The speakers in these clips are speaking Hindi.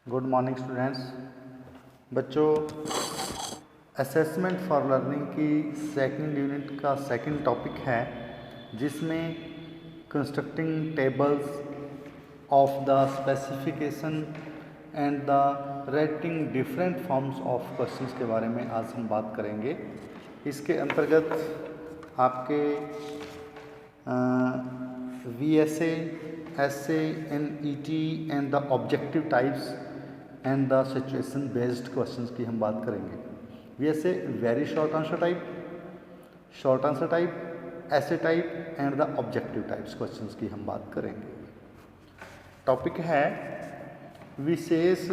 Good morning students. बच्चों, असेसमेंट फॉर लर्निंग की सेकंड यूनिट का सेकंड टॉपिक है, जिसमें constructing tables of the specification and the rating different forms of questions के बारे में आज हम बात करेंगे। इसके अंतर्गत आपके VSA, SA, NET and the objective types and the situation based questions की हम बात करेंगे। VSA very short answer type, ऐसे type and the objective types questions की हम बात करेंगे। टॉपिक है विशेष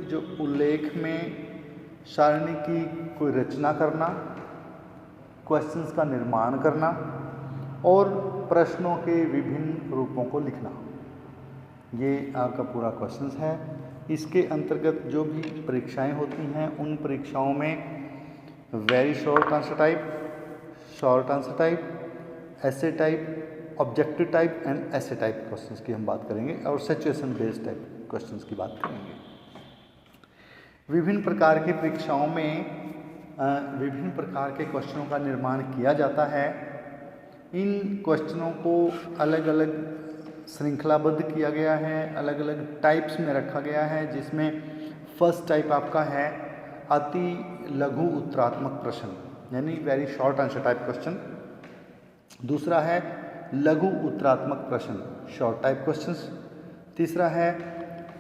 जो उल्लेख में सारणी की कोई रचना करना, क्वेश्चंस का निर्माण करना और प्रश्नों के विभिन्न रूपों को लिखना, ये आपका पूरा क्वेश्चंस है। इसके अंतर्गत जो भी परीक्षाएं होती हैं, उन परीक्षाओं में वेरी शॉर्ट आंसर टाइप, ऐसे टाइप, ऑब्जेक्टिव टाइप एंड ऐसे टाइप क्वेश्चंस की हम बात करेंगे और सिचुएशन बेस्ड टाइप क्वेश्चंस की बात करेंगे। विभिन्न प्रकार की परीक्षाओं में विभिन्न प्रकार के क्वेश्चनों का निर्माण किया जाता है। इन क्वेश्चनों को अलग अलग श्रृंखलाबद्ध किया गया है, अलग अलग टाइप्स में रखा गया है, जिसमें फर्स्ट टाइप आपका है अति लघु उत्तरात्मक प्रश्न, यानी very short answer type question. दूसरा है लघु उत्तरात्मक प्रश्न, शॉर्ट टाइप क्वेश्चंस। तीसरा है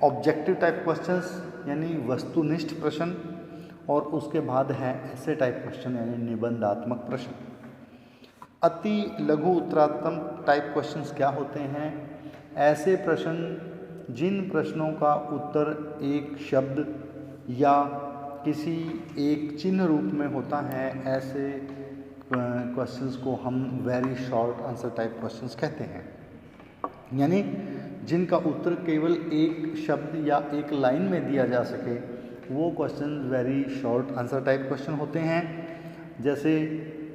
ऑब्जेक्टिव टाइप क्वेश्चंस, यानी वस्तुनिष्ठ प्रश्न। और उसके बाद है ऐसे टाइप क्वेश्चन, यानी निबंधात्मक प्रश्न। अति लघु उत्तरात्मक टाइप क्वेश्चंस क्या होते हैं? ऐसे प्रश्न जिन प्रश्नों का उत्तर एक शब्द या किसी एक चिन्ह रूप में होता है, ऐसे क्वेश्चंस को हम very short answer type questions कहते हैं। यानी जिनका उत्तर केवल एक शब्द या एक लाइन में दिया जा सके, वो question very short answer type question होते हैं। जैसे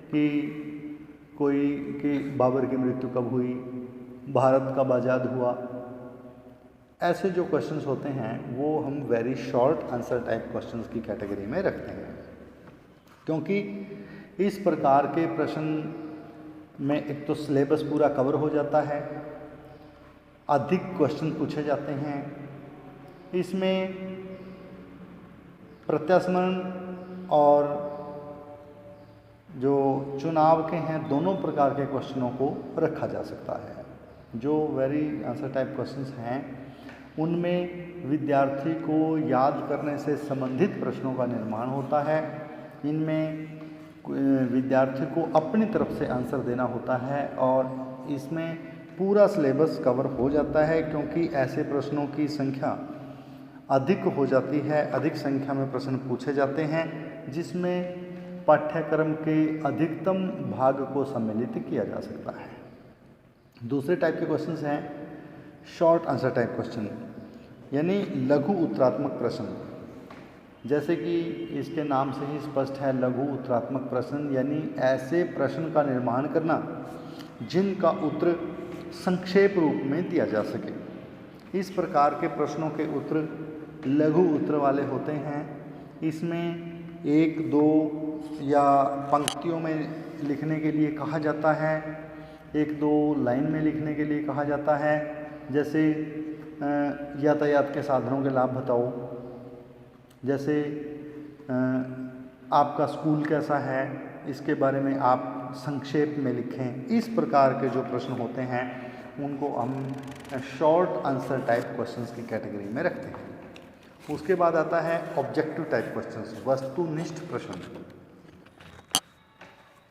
कि कोई कि बाबर की मृत्यु कब हुई, भारत कब आज़ाद हुआ, ऐसे जो क्वेश्चंस होते हैं वो हम very short answer type questions की कैटेगरी में रखते हैं, क्योंकि इस प्रकार के प्रश्न में एक तो सिलेबस पूरा कवर हो जाता है, अधिक क्वेश्चन पूछे जाते हैं। इसमें प्रत्यास्मरण और जो चुनाव के हैं, दोनों प्रकार के क्वेश्चनों को रखा जा सकता है। जो वेरी आंसर टाइप क्वेश्चंस हैं, उनमें विद्यार्थी को याद करने से संबंधित प्रश्नों का निर्माण होता है। इनमें विद्यार्थी को अपनी तरफ से आंसर देना होता है और इसमें पूरा सिलेबस कवर हो जाता है, क्योंकि ऐसे प्रश्नों की संख्या अधिक हो जाती है, अधिक संख्या में प्रश्न पूछे जाते हैं, जिसमें पाठ्यक्रम के अधिकतम भाग को सम्मिलित किया जा सकता है। दूसरे टाइप के क्वेश्चंस हैं शॉर्ट आंसर टाइप क्वेश्चन, यानी लघु उत्तरात्मक प्रश्न। जैसे कि इसके नाम से ही स्पष्ट है, लघु उत्तरात्मक प्रश्न, यानी ऐसे प्रश्न का निर्माण करना जिनका उत्तर संक्षेप रूप में दिया जा सके। इस प्रकार के प्रश्नों के उत्तर लघु उत्तर वाले होते हैं। इसमें एक दो या पंक्तियों में लिखने के लिए कहा जाता है, एक दो लाइन में लिखने के लिए कहा जाता है। जैसे यातायात के साधनों के लाभ बताओ, जैसे आपका स्कूल कैसा है, इसके बारे में आप संक्षेप में लिखें। इस प्रकार के जो प्रश्न होते हैं, उनको हम शॉर्ट आंसर टाइप क्वेश्चंस की कैटेगरी में रखते हैं। उसके बाद आता है ऑब्जेक्टिव टाइप क्वेश्चंस, वस्तुनिष्ठ प्रश्न।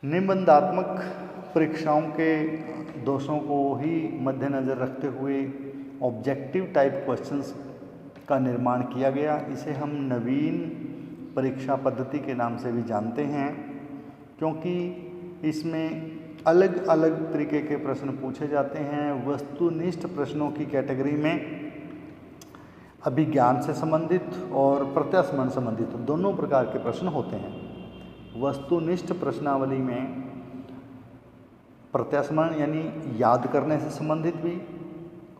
निबंधात्मक परीक्षाओं के दोषों को ही मद्देनज़र रखते हुए ऑब्जेक्टिव टाइप क्वेश्चंस का निर्माण किया गया। इसे हम नवीन परीक्षा पद्धति के नाम से भी जानते हैं, क्योंकि इसमें अलग अलग तरीके के प्रश्न पूछे जाते हैं। वस्तुनिष्ठ प्रश्नों की कैटेगरी में अभिज्ञान से संबंधित और प्रत्यास्मरण संबंधित दोनों प्रकार के प्रश्न होते हैं। वस्तुनिष्ठ प्रश्नावली में प्रत्यास्मरण यानी याद करने से संबंधित भी,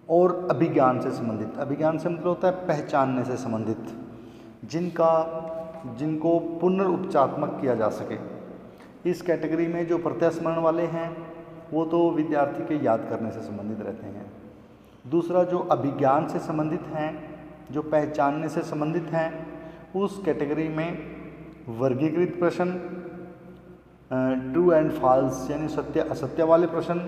और अभिज्ञान से संबंधित। अभिज्ञान से मतलब होता है पहचानने से संबंधित, जिनको पुनरुपचारात्मक किया जा सके। इस कैटेगरी में जो प्रत्यास्मरण वाले हैं वो तो विद्यार्थी के याद करने से संबंधित रहते हैं। दूसरा जो अभिज्ञान से संबंधित हैं, जो पहचानने से संबंधित हैं, उस कैटेगरी में वर्गीकृत प्रश्न, ट्रू एंड फॉल्स यानी सत्य असत्य वाले प्रश्न,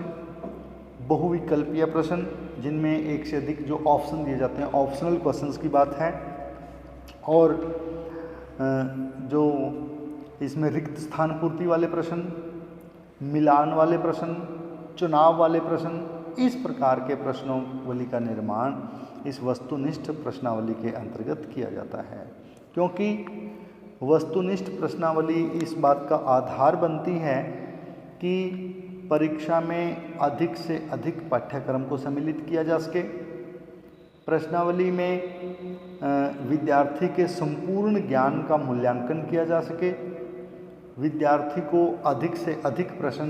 बहुविकल्पीय प्रश्न जिनमें एक से अधिक जो ऑप्शन दिए जाते हैं, ऑप्शनल क्वेश्चंस की बात है, और जो इसमें रिक्त स्थान पूर्ति वाले प्रश्न, मिलान वाले प्रश्न, चुनाव वाले प्रश्न, इस प्रकार के प्रश्नावली का निर्माण इस वस्तुनिष्ठ प्रश्नावली के अंतर्गत किया जाता है। क्योंकि वस्तुनिष्ठ प्रश्नावली इस बात का आधार बनती है कि परीक्षा में अधिक से अधिक पाठ्यक्रम को सम्मिलित किया जा सके। प्रश्नावली में विद्यार्थी के संपूर्ण ज्ञान का मूल्यांकन किया जा सके। विद्यार्थी को अधिक से अधिक प्रश्न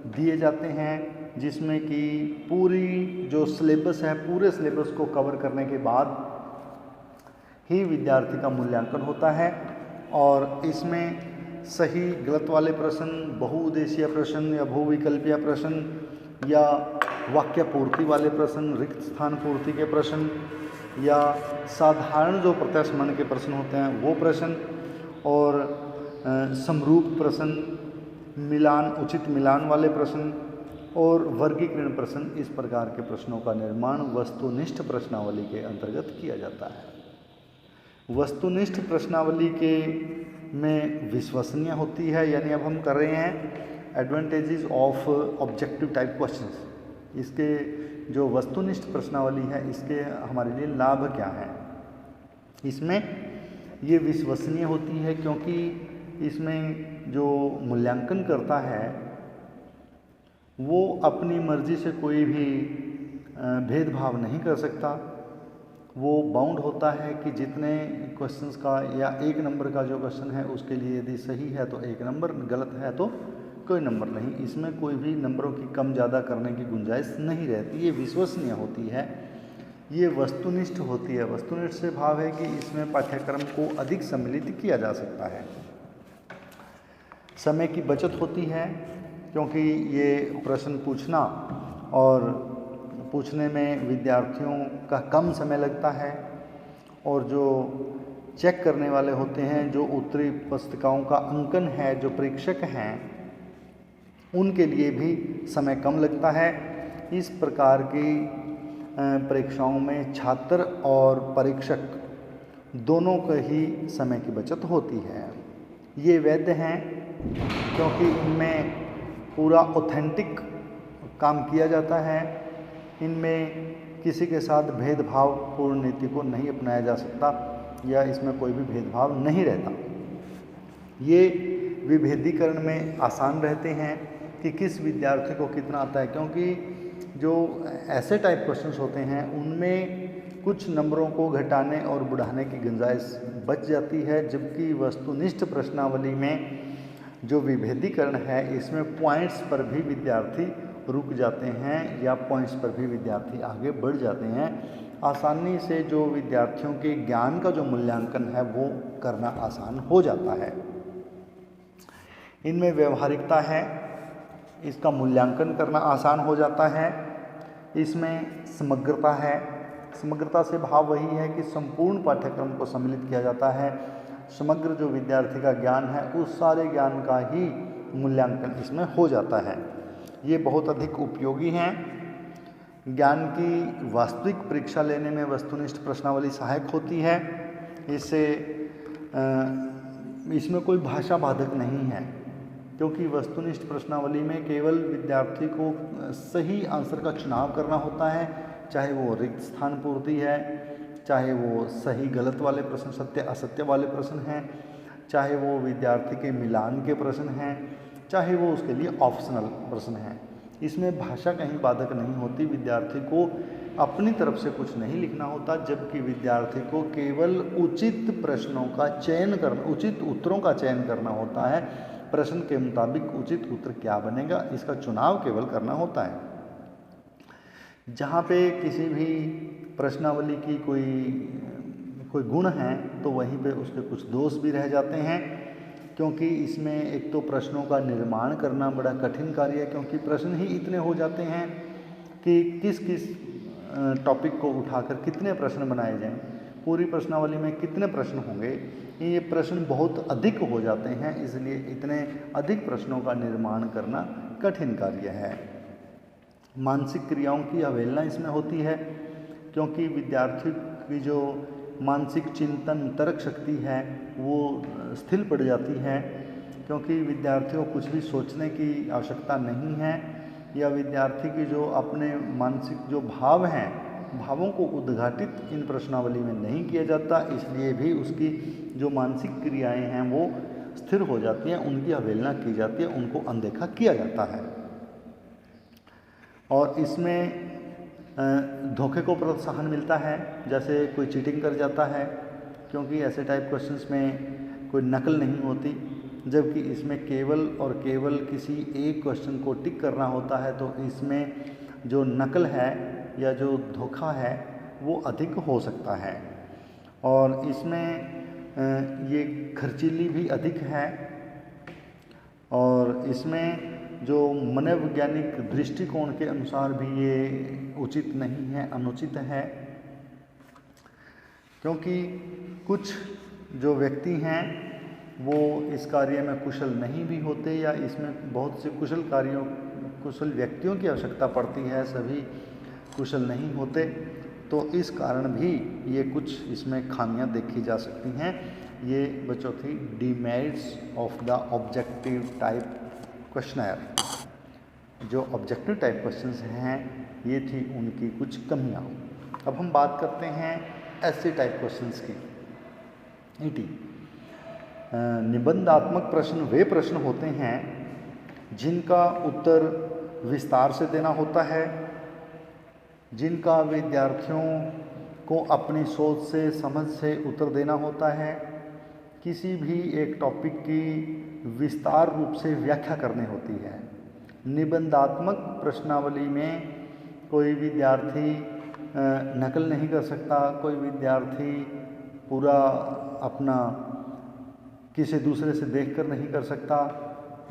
दिए जाते हैं जिसमें कि पूरी जो सिलेबस है, पूरे सिलेबस को कवर करने के बाद ही विद्यार्थी का मूल्यांकन होता है। और इसमें सही गलत वाले प्रश्न, बहुउद्देशीय प्रश्न या बहुविकल्पीय प्रश्न या वाक्य पूर्ति वाले प्रश्न, रिक्त स्थान पूर्ति के प्रश्न या साधारण जो प्रत्यास्मरण के प्रश्न होते हैं वो प्रश्न, और समरूप प्रश्न, मिलान उचित मिलान वाले प्रश्न और वर्गीकरण प्रश्न, इस प्रकार के प्रश्नों का निर्माण वस्तुनिष्ठ प्रश्नावली के अंतर्गत किया जाता है। वस्तुनिष्ठ प्रश्नावली के में विश्वसनीय होती है, यानी अब हम कर रहे हैं advantages of objective type questions. इसके जो वस्तुनिष्ठ प्रश्नावली है इसके हमारे लिए लाभ क्या हैं। इसमें ये विश्वसनीय होती है क्योंकि इसमें जो मूल्यांकन करता है वो अपनी मर्जी से कोई भी भेदभाव नहीं कर सकता। वो बाउंड होता है कि जितने क्वेश्चंस का या एक नंबर का जो क्वेश्चन है उसके लिए यदि सही है तो एक नंबर, गलत है तो कोई नंबर नहीं। इसमें कोई भी नंबरों की कम ज़्यादा करने की गुंजाइश नहीं रहती। ये विश्वसनीय होती है, ये वस्तुनिष्ठ होती है। वस्तुनिष्ठ से भाव है कि इसमें पाठ्यक्रम को अधिक सम्मिलित किया जा सकता है। समय की बचत होती है क्योंकि ये प्रश्न पूछना और पूछने में विद्यार्थियों का कम समय लगता है, और जो चेक करने वाले होते हैं, जो उत्तरी पुस्तिकाओं का अंकन है, जो परीक्षक हैं, उनके लिए भी समय कम लगता है। इस प्रकार की परीक्षाओं में छात्र और परीक्षक दोनों का ही समय की बचत होती है। ये वैध हैं क्योंकि इनमें पूरा ऑथेंटिक काम किया जाता है। इनमें किसी के साथ भेदभावपूर्ण नीति को नहीं अपनाया जा सकता या इसमें कोई भी भेदभाव नहीं रहता। ये विभेदीकरण में आसान रहते हैं कि किस विद्यार्थी को कितना आता है, क्योंकि जो ऐसे टाइप क्वेश्चंस होते हैं उनमें कुछ नंबरों को घटाने और बढ़ाने की गुंजाइश बच जाती है, जबकि वस्तुनिष्ठ प्रश्नावली में जो विभेदीकरण है इसमें पॉइंट्स पर भी विद्यार्थी रुक जाते हैं या पॉइंट्स पर भी विद्यार्थी आगे बढ़ जाते हैं। आसानी से जो विद्यार्थियों के ज्ञान का जो मूल्यांकन है वो करना आसान हो जाता है। इनमें व्यवहारिकता है, इसका मूल्यांकन करना आसान हो जाता है। इसमें समग्रता है, समग्रता से भाव वही है कि संपूर्ण पाठ्यक्रम को सम्मिलित किया जाता है। समग्र जो विद्यार्थी का ज्ञान है उस सारे ज्ञान का ही मूल्यांकन इसमें हो जाता है। ये बहुत अधिक उपयोगी हैं। ज्ञान की वास्तविक परीक्षा लेने में वस्तुनिष्ठ प्रश्नावली सहायक होती है। इससे इसमें कोई भाषा बाधक नहीं है, क्योंकि वस्तुनिष्ठ प्रश्नावली में केवल विद्यार्थी को सही आंसर का चुनाव करना होता है, चाहे वो रिक्त स्थान पूर्ति है, चाहे वो सही गलत वाले प्रश्न, सत्य असत्य वाले प्रश्न हैं, चाहे वो विद्यार्थी के मिलान के प्रश्न हैं, चाहे वो उसके लिए ऑप्शनल प्रश्न हैं। इसमें भाषा कहीं बाधक नहीं होती। विद्यार्थी को अपनी तरफ से कुछ नहीं लिखना होता, जबकि विद्यार्थी को केवल उचित प्रश्नों का चयन करना, उचित उत्तरों का चयन करना होता है। प्रश्न के मुताबिक उचित उत्तर क्या बनेगा इसका चुनाव केवल करना होता है। जहाँ पे किसी भी प्रश्नावली की कोई गुण है तो वहीं पे उसके कुछ दोष भी रह जाते हैं, क्योंकि इसमें एक तो प्रश्नों का निर्माण करना बड़ा कठिन कार्य है, क्योंकि प्रश्न ही इतने हो जाते हैं कि किस किस टॉपिक को उठाकर कितने प्रश्न बनाए जाएं, पूरी प्रश्नावली में कितने प्रश्न होंगे, ये प्रश्न बहुत अधिक हो जाते हैं, इसलिए इतने अधिक प्रश्नों का निर्माण करना कठिन कार्य है। मानसिक क्रियाओं की अवहेलना इसमें होती है, क्योंकि विद्यार्थी की जो मानसिक चिंतन तर्क शक्ति है वो स्थिर पड़ जाती है, क्योंकि विद्यार्थियों को कुछ भी सोचने की आवश्यकता नहीं है, या विद्यार्थी की जो अपने मानसिक जो भाव हैं, भावों को उद्घाटित इन प्रश्नावली में नहीं किया जाता, इसलिए भी उसकी जो मानसिक क्रियाएं हैं वो स्थिर हो जाती हैं, उनकी अवहेलना की जाती है, उनको अनदेखा किया जाता है। और इसमें धोखे को प्रोत्साहन मिलता है, जैसे कोई चीटिंग कर जाता है, क्योंकि ऐसे टाइप क्वेश्चंस में कोई नकल नहीं होती, जबकि इसमें केवल और केवल किसी एक क्वेश्चन को टिक करना होता है, तो इसमें जो नकल है या जो धोखा है वो अधिक हो सकता है। और इसमें ये खर्चीली भी अधिक है, और इसमें जो मनोवैज्ञानिक दृष्टिकोण के अनुसार भी ये उचित नहीं है, अनुचित है, क्योंकि कुछ जो व्यक्ति हैं वो इस कार्य में कुशल नहीं भी होते, या इसमें बहुत से कुशल व्यक्तियों की आवश्यकता पड़ती है, सभी कुशल नहीं होते, तो इस कारण भी ये कुछ इसमें खामियां देखी जा सकती हैं। ये बच्चों थी demerits of the objective type questionnaire. जो ऑब्जेक्टिव टाइप क्वेश्चंस हैं ये थी उनकी कुछ कमियां। अब हम बात करते हैं ऐसे टाइप क्वेश्चंस की। निबंधात्मक प्रश्न वे प्रश्न होते हैं जिनका उत्तर विस्तार से देना होता है, जिनका विद्यार्थियों को अपनी सोच से, समझ से उत्तर देना होता है, किसी भी एक टॉपिक की विस्तार रूप से व्याख्या करनी होती है। निबंधात्मक प्रश्नावली में कोई विद्यार्थी नकल नहीं कर सकता, कोई विद्यार्थी पूरा अपना किसी दूसरे से देखकर नहीं कर सकता,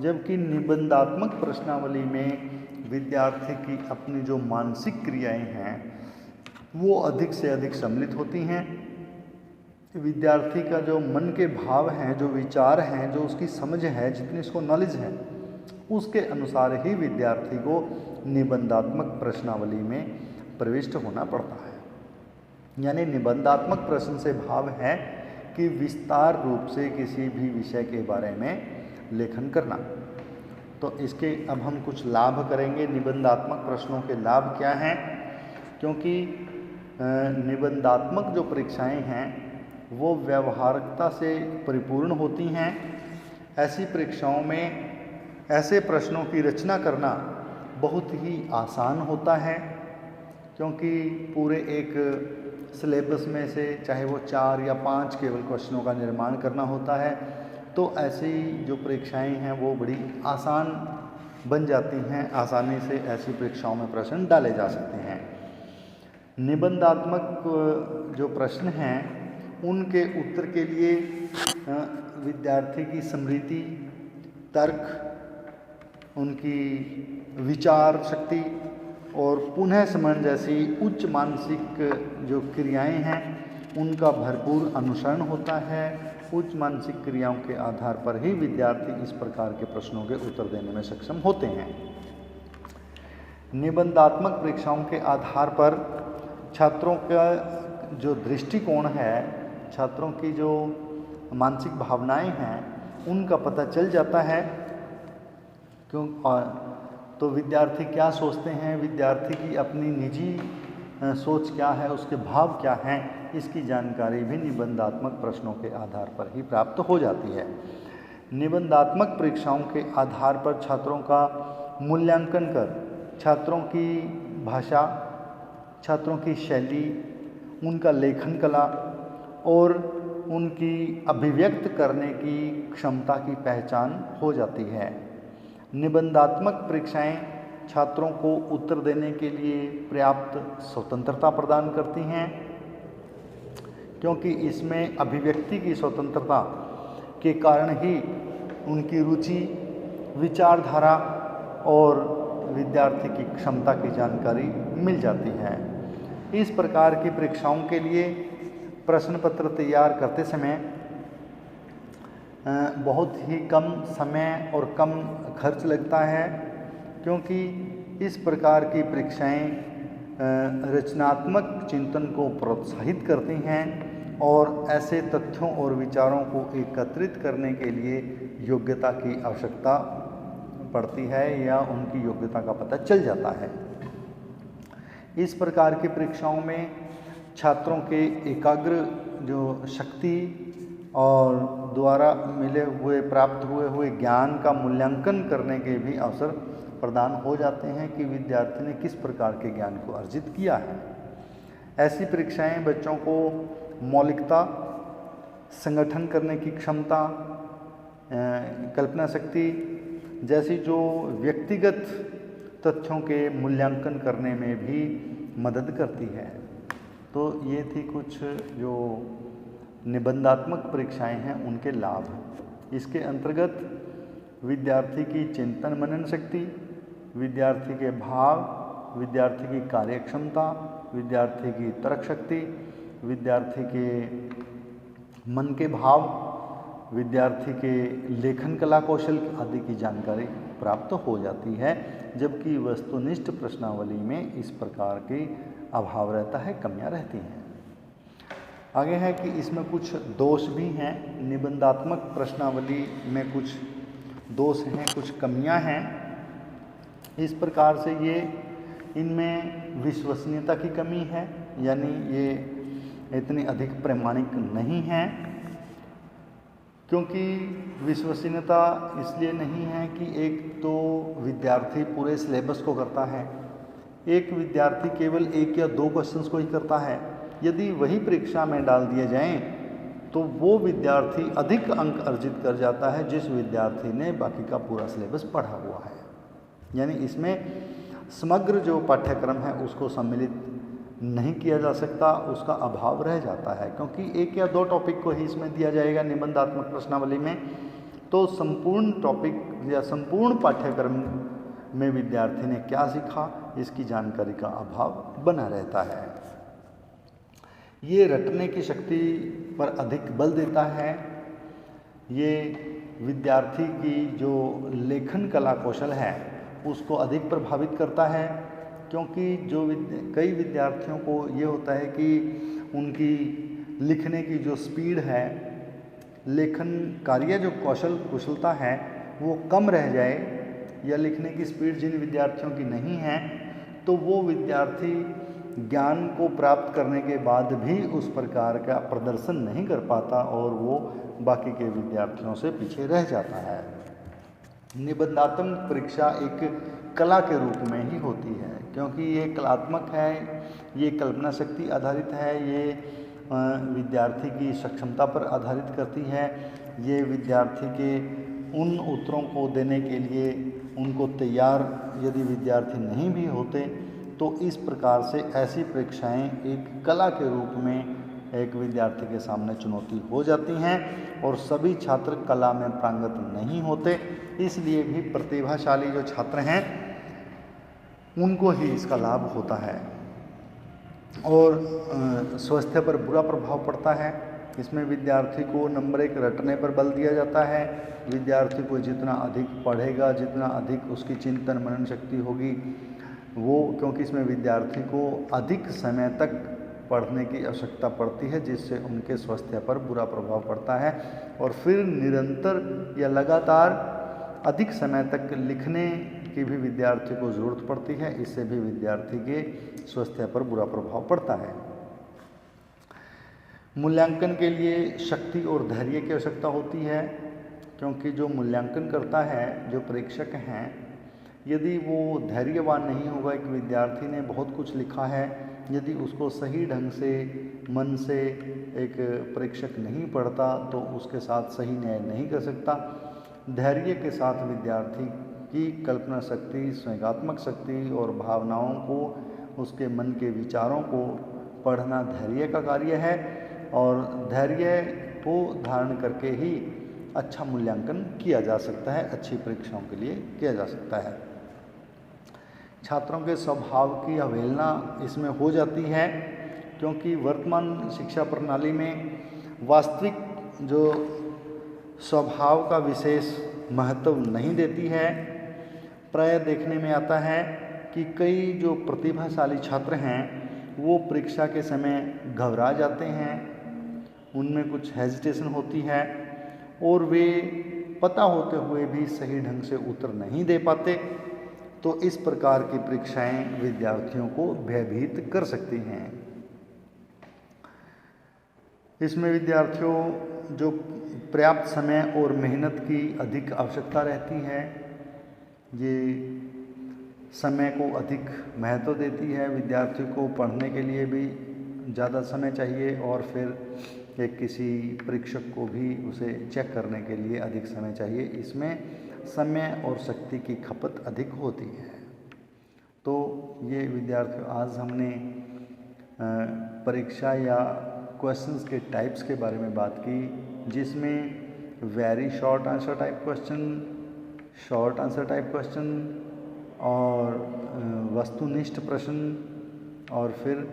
जबकि निबंधात्मक प्रश्नावली में विद्यार्थी की अपनी जो मानसिक क्रियाएं हैं वो अधिक से अधिक सम्मिलित होती हैं। विद्यार्थी का जो मन के भाव हैं, जो विचार हैं, जो उसकी समझ है, जितनी उसको नॉलेज है, उसके अनुसार ही विद्यार्थी को निबंधात्मक प्रश्नावली में प्रविष्ट होना पड़ता है। यानी निबंधात्मक प्रश्न से भाव है कि विस्तार रूप से किसी भी विषय के बारे में लेखन करना। तो इसके अब हम कुछ लाभ करेंगे। निबंधात्मक प्रश्नों के लाभ क्या हैं? क्योंकि निबंधात्मक जो परीक्षाएं हैं वो व्यावहारिकता से परिपूर्ण होती हैं। ऐसी परीक्षाओं में ऐसे प्रश्नों की रचना करना बहुत ही आसान होता है, क्योंकि पूरे एक सिलेबस में से चाहे वो 4 या 5 केवल क्वेश्चनों का निर्माण करना होता है, तो ऐसी जो परीक्षाएं हैं वो बड़ी आसान बन जाती हैं। आसानी से ऐसी परीक्षाओं में प्रश्न डाले जा सकते हैं। निबंधात्मक जो प्रश्न हैं उनके उत्तर के लिए विद्यार्थी की स्मृति, तर्क, उनकी विचार शक्ति और पुनः स्मरण जैसी उच्च मानसिक जो क्रियाएं हैं उनका भरपूर अनुसरण होता है। उच्च मानसिक क्रियाओं के आधार पर ही विद्यार्थी इस प्रकार के प्रश्नों के उत्तर देने में सक्षम होते हैं। निबंधात्मक परीक्षाओं के आधार पर छात्रों का जो दृष्टिकोण है, छात्रों की जो मानसिक भावनाएं हैं उनका पता चल जाता है। क्यों? तो विद्यार्थी क्या सोचते हैं, विद्यार्थी की अपनी निजी सोच क्या है, उसके भाव क्या हैं, इसकी जानकारी भी निबंधात्मक प्रश्नों के आधार पर ही प्राप्त हो जाती है। निबंधात्मक परीक्षाओं के आधार पर छात्रों का मूल्यांकन कर छात्रों की भाषा, छात्रों की शैली, उनका लेखन कला और उनकी अभिव्यक्त करने की क्षमता की पहचान हो जाती है। निबंधात्मक परीक्षाएं छात्रों को उत्तर देने के लिए पर्याप्त स्वतंत्रता प्रदान करती हैं, क्योंकि इसमें अभिव्यक्ति की स्वतंत्रता के कारण ही उनकी रुचि, विचारधारा और विद्यार्थी की क्षमता की जानकारी मिल जाती है। इस प्रकार की परीक्षाओं के लिए प्रश्न पत्र तैयार करते समय बहुत ही कम समय और कम खर्च लगता है, क्योंकि इस प्रकार की परीक्षाएं रचनात्मक चिंतन को प्रोत्साहित करती हैं और ऐसे तथ्यों और विचारों को एकत्रित करने के लिए योग्यता की आवश्यकता पड़ती है या उनकी योग्यता का पता चल जाता है। इस प्रकार की परीक्षाओं में छात्रों के एकाग्र जो शक्ति और द्वारा प्राप्त हुए ज्ञान का मूल्यांकन करने के भी अवसर प्रदान हो जाते हैं कि विद्यार्थी ने किस प्रकार के ज्ञान को अर्जित किया है। ऐसी परीक्षाएं बच्चों को मौलिकता, संगठन करने की क्षमता, कल्पना शक्ति जैसी जो व्यक्तिगत तथ्यों के मूल्यांकन करने में भी मदद करती है। तो ये थी कुछ जो निबंधात्मक परीक्षाएं हैं उनके लाभ। इसके अंतर्गत विद्यार्थी की चिंतन मनन शक्ति, विद्यार्थी के भाव, विद्यार्थी की कार्यक्षमता, विद्यार्थी की तर्क शक्ति, विद्यार्थी के मन के भाव, विद्यार्थी के लेखन कला कौशल आदि की जानकारी प्राप्त हो जाती है, जबकि वस्तुनिष्ठ प्रश्नावली में इस प्रकार के अभाव रहता है, कमियां रहती हैं। आगे है कि इसमें कुछ दोष भी हैं। निबंधात्मक प्रश्नावली में कुछ दोष हैं, कुछ कमियां हैं। इस प्रकार से ये इनमें विश्वसनीयता की कमी है, यानी ये इतनी अधिक प्रामाणिक नहीं है। क्योंकि विश्वसनीयता इसलिए नहीं है कि एक तो विद्यार्थी पूरे सिलेबस को करता है, एक विद्यार्थी केवल 1 या 2 क्वेश्चंस को ही करता है। यदि वही परीक्षा में डाल दिए जाएं तो वो विद्यार्थी अधिक अंक अर्जित कर जाता है जिस विद्यार्थी ने बाकी का पूरा सिलेबस पढ़ा हुआ है। यानी इसमें समग्र जो पाठ्यक्रम है उसको सम्मिलित नहीं किया जा सकता, उसका अभाव रह जाता है। क्योंकि 1 या 2 टॉपिक को ही इसमें दिया जाएगा निबंधात्मक प्रश्नावली में, तो संपूर्ण टॉपिक या संपूर्ण पाठ्यक्रम में विद्यार्थी ने क्या सीखा इसकी जानकारी का अभाव बना रहता है। ये रटने की शक्ति पर अधिक बल देता है। ये विद्यार्थी की जो लेखन कला कौशल है उसको अधिक प्रभावित करता है, क्योंकि कई विद्यार्थियों को ये होता है कि उनकी लिखने की जो स्पीड है, लेखन कार्य जो कुशलता है वो कम रह जाए, या लिखने की स्पीड जिन विद्यार्थियों की नहीं है तो वो विद्यार्थी ज्ञान को प्राप्त करने के बाद भी उस प्रकार का प्रदर्शन नहीं कर पाता और वो बाकी के विद्यार्थियों से पीछे रह जाता है। निबंधात्मक परीक्षा एक कला के रूप में ही होती है, क्योंकि ये कलात्मक है, ये कल्पना शक्ति आधारित है, ये विद्यार्थी की सक्षमता पर आधारित करती है। ये विद्यार्थी के उन उत्तरों को देने के लिए उनको तैयार यदि विद्यार्थी नहीं भी होते तो इस प्रकार से ऐसी परीक्षाएं एक कला के रूप में एक विद्यार्थी के सामने चुनौती हो जाती हैं और सभी छात्र कला में पारंगत नहीं होते। इसलिए भी प्रतिभाशाली जो छात्र हैं उनको ही इसका लाभ होता है और स्वास्थ्य पर बुरा प्रभाव पड़ता है। इसमें विद्यार्थी को नंबर 1 रटने पर बल दिया जाता है। विद्यार्थी को जितना अधिक पढ़ेगा, जितना अधिक उसकी चिंतन मनन शक्ति होगी वो, क्योंकि इसमें विद्यार्थी को अधिक समय तक पढ़ने की आवश्यकता पड़ती है, जिससे उनके स्वास्थ्य पर बुरा प्रभाव पड़ता है और फिर निरंतर या लगातार अधिक समय तक लिखने की भी विद्यार्थी को ज़रूरत पड़ती है। इससे भी विद्यार्थी के स्वास्थ्य पर बुरा प्रभाव पड़ता है। मूल्यांकन के लिए शक्ति और धैर्य की आवश्यकता होती है, क्योंकि जो मूल्यांकन करता है, जो परीक्षक हैं, यदि वो धैर्यवान नहीं होगा, एक विद्यार्थी ने बहुत कुछ लिखा है, यदि उसको सही ढंग से मन से एक परीक्षक नहीं पढ़ता तो उसके साथ सही न्याय नहीं कर सकता। धैर्य के साथ विद्यार्थी की कल्पना शक्ति, स्वयंगात्मक शक्ति और भावनाओं को, उसके मन के विचारों को पढ़ना धैर्य का कार्य है और धैर्य को धारण करके ही अच्छा मूल्यांकन किया जा सकता है, अच्छी परीक्षाओं के लिए किया जा सकता है। छात्रों के स्वभाव की अवहेलना इसमें हो जाती है क्योंकि वर्तमान शिक्षा प्रणाली में वास्तविक जो स्वभाव का विशेष महत्व नहीं देती है। प्रायः देखने में आता है कि कई जो प्रतिभाशाली छात्र हैं वो परीक्षा के समय घबरा जाते हैं, उनमें कुछ हेजिटेशन होती है और वे पता होते हुए भी सही ढंग से उत्तर नहीं दे पाते। तो इस प्रकार की परीक्षाएं विद्यार्थियों को भयभीत कर सकती हैं। इसमें विद्यार्थियों जो पर्याप्त समय और मेहनत की अधिक आवश्यकता रहती है, ये समय को अधिक महत्व देती है। विद्यार्थी को पढ़ने के लिए भी ज़्यादा समय चाहिए और फिर एक किसी परीक्षक को भी उसे चेक करने के लिए अधिक समय चाहिए। इसमें समय और शक्ति की खपत अधिक होती है। तो ये विद्यार्थियों, आज हमने परीक्षा या क्वेश्चंस के टाइप्स के बारे में बात की, जिसमें very short answer type question, short answer type question और वस्तुनिष्ठ प्रश्न और फिर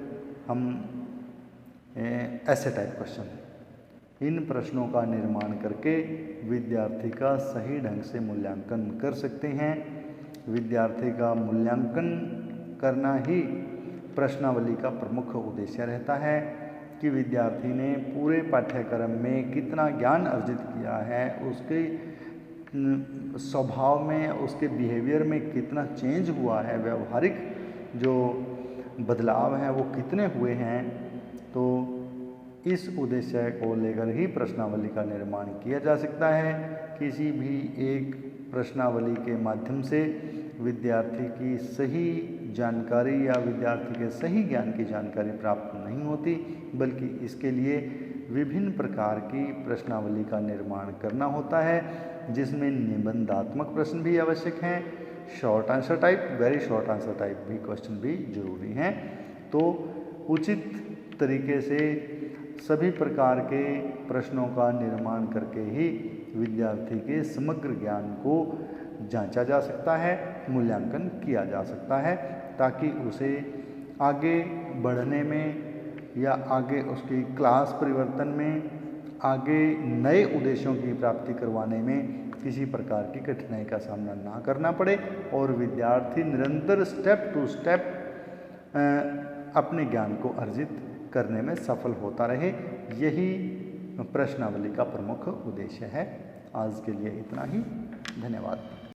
हम ऐसे टाइप क्वेश्चन, इन प्रश्नों का निर्माण करके विद्यार्थी का सही ढंग से मूल्यांकन कर सकते हैं। विद्यार्थी का मूल्यांकन करना ही प्रश्नावली का प्रमुख उद्देश्य रहता है कि विद्यार्थी ने पूरे पाठ्यक्रम में कितना ज्ञान अर्जित किया है, उसके स्वभाव में, उसके बिहेवियर में कितना चेंज हुआ है, व्यवहारिक जो बदलाव हैं वो कितने हुए हैं। तो इस उद्देश्य को लेकर ही प्रश्नावली का निर्माण किया जा सकता है। किसी भी एक प्रश्नावली के माध्यम से विद्यार्थी की सही जानकारी या विद्यार्थी के सही ज्ञान की जानकारी प्राप्त नहीं होती, बल्कि इसके लिए विभिन्न प्रकार की प्रश्नावली का निर्माण करना होता है, जिसमें निबंधात्मक प्रश्न भी आवश्यक हैं, short answer type, very short answer type भी क्वेश्चन भी जरूरी हैं। तो उचित तरीके से सभी प्रकार के प्रश्नों का निर्माण करके ही विद्यार्थी के समग्र ज्ञान को जांचा जा सकता है, मूल्यांकन किया जा सकता है, ताकि उसे आगे बढ़ने में या आगे उसकी क्लास परिवर्तन में, आगे नए उद्देश्यों की प्राप्ति करवाने में किसी प्रकार की कठिनाई का सामना ना करना पड़े और विद्यार्थी निरंतर स्टेप टू स्टेप अपने ज्ञान को अर्जित करने में सफल होता रहे। यही प्रश्नावली का प्रमुख उद्देश्य है। आज के लिए इतना ही। धन्यवाद।